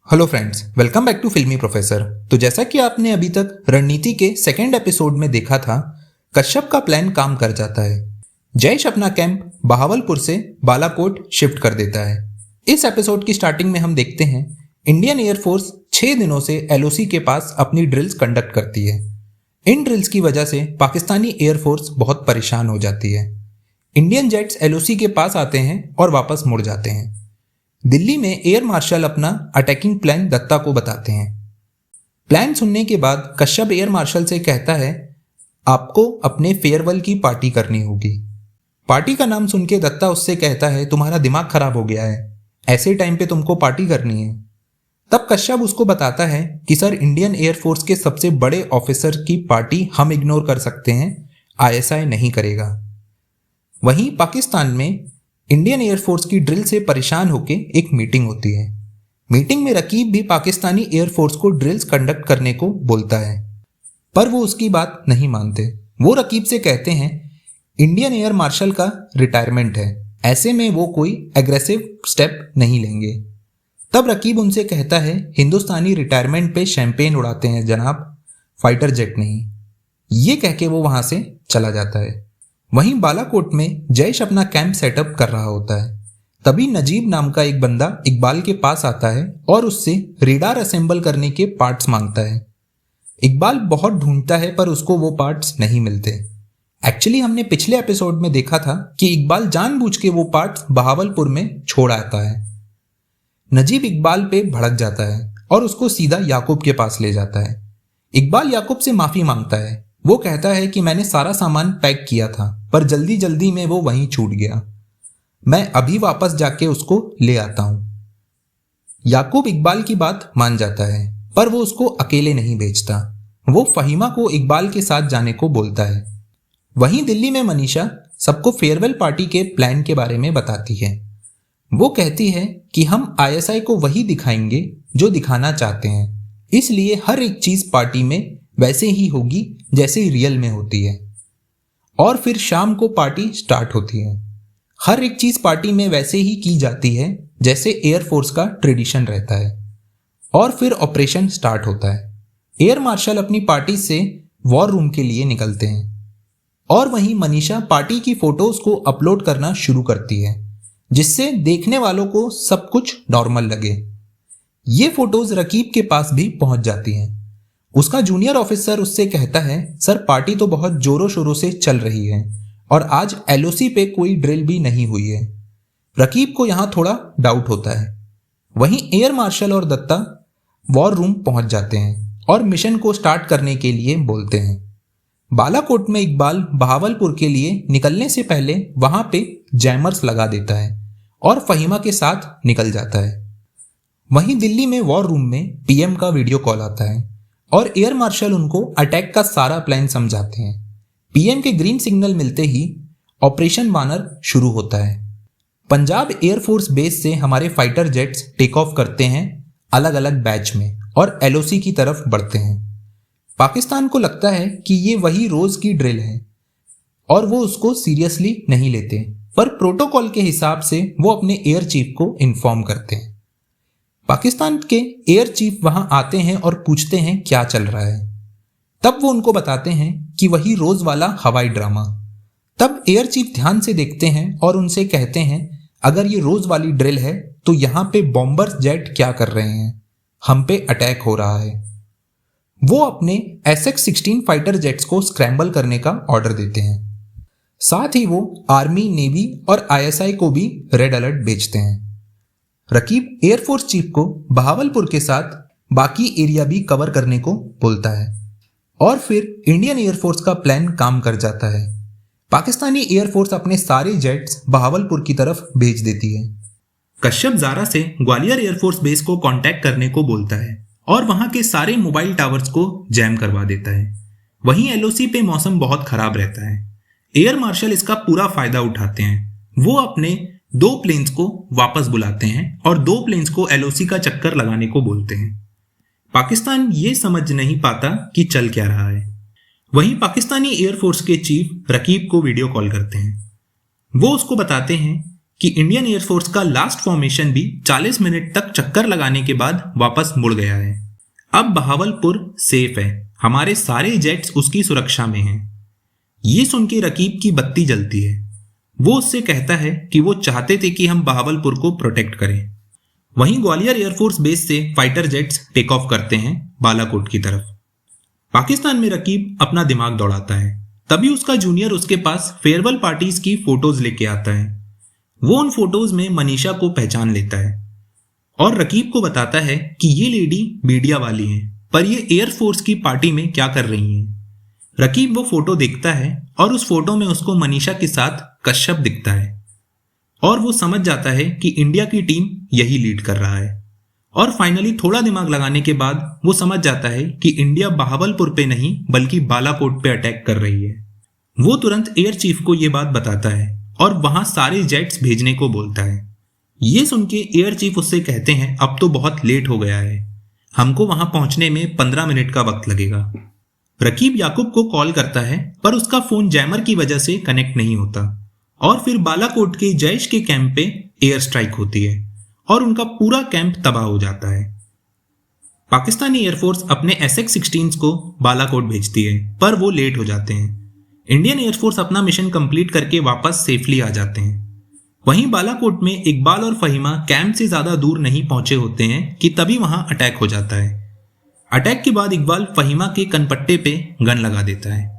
Hello friends, welcome back to filmy professor. तो जैसा कि आपने अभी तक रणनीति के सेकेंड एपिसोड में देखा था, कश्यप का प्लान काम कर जाता है। जयेश अपना कैंप बहावलपुर से बालाकोट शिफ्ट कर देता है। इस एपिसोड की स्टार्टिंग में हम देखते हैं इंडियन एयरफोर्स 6 दिनों से एलओसी के पास अपनी ड्रिल्स कंडक्ट करती है। इन ड्रिल्स की वजह से पाकिस्तानी एयरफोर्स बहुत परेशान हो जाती है। इंडियन जेट्स एलओसी के पास आते हैं और वापस मुड़ जाते हैं। दिल्ली में एयर मार्शल अपना अटैकिंग प्लान दत्ता को बताते हैं। प्लान सुनने के बाद कश्यप एयर मार्शल से कहता है, आपको अपने फेयरवेल की पार्टी करनी होगी। पार्टी का नाम सुन के दत्ता उससे कहता है, तुम्हारा दिमाग खराब हो गया है, ऐसे टाइम पे तुमको पार्टी करनी है। तब कश्यप उसको बताता है कि सर, इंडियन एयरफोर्स के सबसे बड़े ऑफिसर की पार्टी हम इग्नोर कर सकते हैं, आईएसआई नहीं करेगा। वहीं पाकिस्तान में इंडियन एयरफोर्स की ड्रिल से परेशान होकर एक मीटिंग होती है। मीटिंग में रकीब भी पाकिस्तानी एयरफोर्स को ड्रिल्स कंडक्ट करने को बोलता है, पर वो उसकी बात नहीं मानते। वो रकीब से कहते हैं, इंडियन एयर मार्शल का रिटायरमेंट है, ऐसे में वो कोई एग्रेसिव स्टेप नहीं लेंगे। तब रकीब उनसे कहता है, हिंदुस्तानी रिटायरमेंट पे शैंपेन उड़ाते हैं जनाब, फाइटर जेट नहीं। ये कह के वो वहां से चला जाता है। वहीं बालाकोट में जयेश अपना कैंप सेटअप कर रहा होता है। तभी नजीब नाम का एक बंदा इकबाल के पास आता है और उससे रेडार असेंबल करने के पार्ट्स मांगता है। इकबाल बहुत ढूंढता है पर उसको वो पार्ट्स नहीं मिलते। एक्चुअली हमने पिछले एपिसोड में देखा था कि इकबाल जानबूझ के वो पार्ट्स बहावलपुर में छोड़ आता है। नजीब इकबाल पे भड़क जाता है और उसको सीधा याकूब के पास ले जाता है। इकबाल याकूब से माफी मांगता है। वो कहता है कि मैंने सारा सामान पैक किया था, पर जल्दी जल्दी में वो वहीं छूट गया, मैं अभी वापस जाके उसको ले आता हूं। याकूब इकबाल की बात मान जाता है, पर वो उसको अकेले नहीं भेजता। वो फहीमा को इकबाल के साथ जाने को बोलता है। वहीं दिल्ली में मनीषा सबको फेयरवेल पार्टी के प्लान के बारे में बताती है। वो कहती है कि हम आईएसआई को वही दिखाएंगे जो दिखाना चाहते हैं, इसलिए हर एक चीज पार्टी में वैसे ही होगी जैसे रियल में होती है। और फिर शाम को पार्टी स्टार्ट होती है। हर एक चीज पार्टी में वैसे ही की जाती है जैसे एयरफोर्स का ट्रेडिशन रहता है। और फिर ऑपरेशन स्टार्ट होता है। एयर मार्शल अपनी पार्टी से वॉर रूम के लिए निकलते हैं और वहीं मनीषा पार्टी की फोटोज को अपलोड करना शुरू करती है, जिससे देखने वालों को सब कुछ नॉर्मल लगे। ये फोटोज रकीब के पास भी पहुंच जाती हैं। उसका जूनियर ऑफिसर उससे कहता है, सर, पार्टी तो बहुत जोरों शोरों से चल रही है और आज एलओसी पे कोई ड्रिल भी नहीं हुई है। रकीब को यहां थोड़ा डाउट होता है। वहीं एयर मार्शल और दत्ता वॉर रूम पहुंच जाते हैं और मिशन को स्टार्ट करने के लिए बोलते हैं। बालाकोट में इकबाल बहावलपुर के लिए निकलने से पहले वहां पे जैमर्स लगा देता है और फहीमा के साथ निकल जाता है। वहीं दिल्ली में वॉर रूम में पीएम का वीडियो कॉल आता है और एयर मार्शल उनको अटैक का सारा प्लान समझाते हैं। पीएम के ग्रीन सिग्नल मिलते ही ऑपरेशन वानर शुरू होता है। पंजाब एयरफोर्स बेस से हमारे फाइटर जेट्स टेक ऑफ करते हैं अलग अलग बैच में और एलओसी की तरफ बढ़ते हैं। पाकिस्तान को लगता है कि ये वही रोज की ड्रिल है और वो उसको सीरियसली नहीं लेते, पर प्रोटोकॉल के हिसाब से वो अपने एयर चीफ को इन्फॉर्म करते हैं। पाकिस्तान के एयर चीफ वहां आते हैं और पूछते हैं क्या चल रहा है। तब वो उनको बताते हैं कि वही रोज वाला हवाई ड्रामा। तब एयर चीफ ध्यान से देखते हैं और उनसे कहते हैं, अगर ये रोज वाली ड्रिल है तो यहाँ पे बॉम्बर जेट क्या कर रहे हैं, हम पे अटैक हो रहा है। वो अपने SX-16 फाइटर जेट्स को स्क्रैम्बल करने का ऑर्डर देते हैं। साथ ही वो आर्मी, नेवी और आईएसआई को भी रेड अलर्ट भेजते हैं। रकीब एयरफोर्स चीफ को बहावलपुर के साथ बाकी एरिया भी कवर करने को बोलता है और फिर इंडियन एयरफोर्स का प्लान काम कर जाता है। पाकिस्तानी एयरफोर्स अपने सारे जेट्स बहावलपुर की तरफ भेज देती है। कश्यप ज़ारा से ग्वालियर एयरफोर्स बेस को कांटेक्ट करने को बोलता है और वहां के सारे मोबाइल टावर्स को जैम करवा देता है। वहीं एलओसी पे मौसम बहुत खराब रहता है। एयर मार्शल इसका पूरा फायदा उठाते हैं। वो अपने 2 प्लेन्स को वापस बुलाते हैं और 2 प्लेन्स को एलओसी का चक्कर लगाने को बोलते हैं। पाकिस्तान ये समझ नहीं पाता कि चल क्या रहा है। वहीं पाकिस्तानी एयरफोर्स के चीफ रकीब को वीडियो कॉल करते हैं। वो उसको बताते हैं कि इंडियन एयरफोर्स का लास्ट फॉर्मेशन भी 40 मिनट तक चक्कर लगाने के बाद वापस मुड़ गया है। अब बहावलपुर सेफ है, हमारे सारे जेट्स उसकी सुरक्षा में हैं। ये सुन के रकीब की बत्ती जलती है। वो उससे कहता है कि वो चाहते थे कि हम बहावलपुर को प्रोटेक्ट करें। वहीं ग्वालियर एयरफोर्स बेस से फाइटर जेट्स टेक ऑफ करते हैं बालाकोट की तरफ। पाकिस्तान में रकीब अपना दिमाग दौड़ाता है। तभी उसका जूनियर उसके पास फेयरवेल पार्टीज की फोटोज लेके आता है। वो उन फोटोज में मनीषा को पहचान लेता है और रकीब को बताता है कि ये लेडी मीडिया वाली हैं, पर ये एयरफोर्स की पार्टी में क्या कर रही हैं। रकीब वो फोटो देखता है और उस फोटो में उसको मनीषा के साथ कश्यप दिखता है और वो समझ जाता है कि इंडिया की टीम यही लीड कर रहा है। और फाइनली थोड़ा दिमाग लगाने के बाद वो समझ जाता है कि इंडिया बहावलपुर पे नहीं बल्कि बालाकोट पे अटैक कर रही है। वो तुरंत एयर चीफ को ये बात बताता है और वहां सारे जेट्स भेजने को बोलता है। ये सुन के एयर चीफ उससे कहते हैं अब तो बहुत लेट हो गया है, हमको वहां पहुंचने में 15 मिनट का वक्त लगेगा। रकीब याकूब को कॉल करता है पर उसका फोन जैमर की वजह से कनेक्ट नहीं होता और फिर बालाकोट के जैश के कैंप पे एयर स्ट्राइक होती है और उनका पूरा कैंप तबाह हो जाता है। पाकिस्तानी एयरफोर्स अपने SX-16 को बालाकोट भेजती है पर वो लेट हो जाते हैं। इंडियन एयरफोर्स अपना मिशन कंप्लीट करके वापस सेफली आ जाते हैं। वहीं बालाकोट में इकबाल और फहीमा कैंप से ज्यादा दूर नहीं पहुंचे होते हैं कि तभी वहां अटैक हो जाता है। अटैक के बाद इकबाल फहीमा के कनपट्टे पे गन लगा देता है।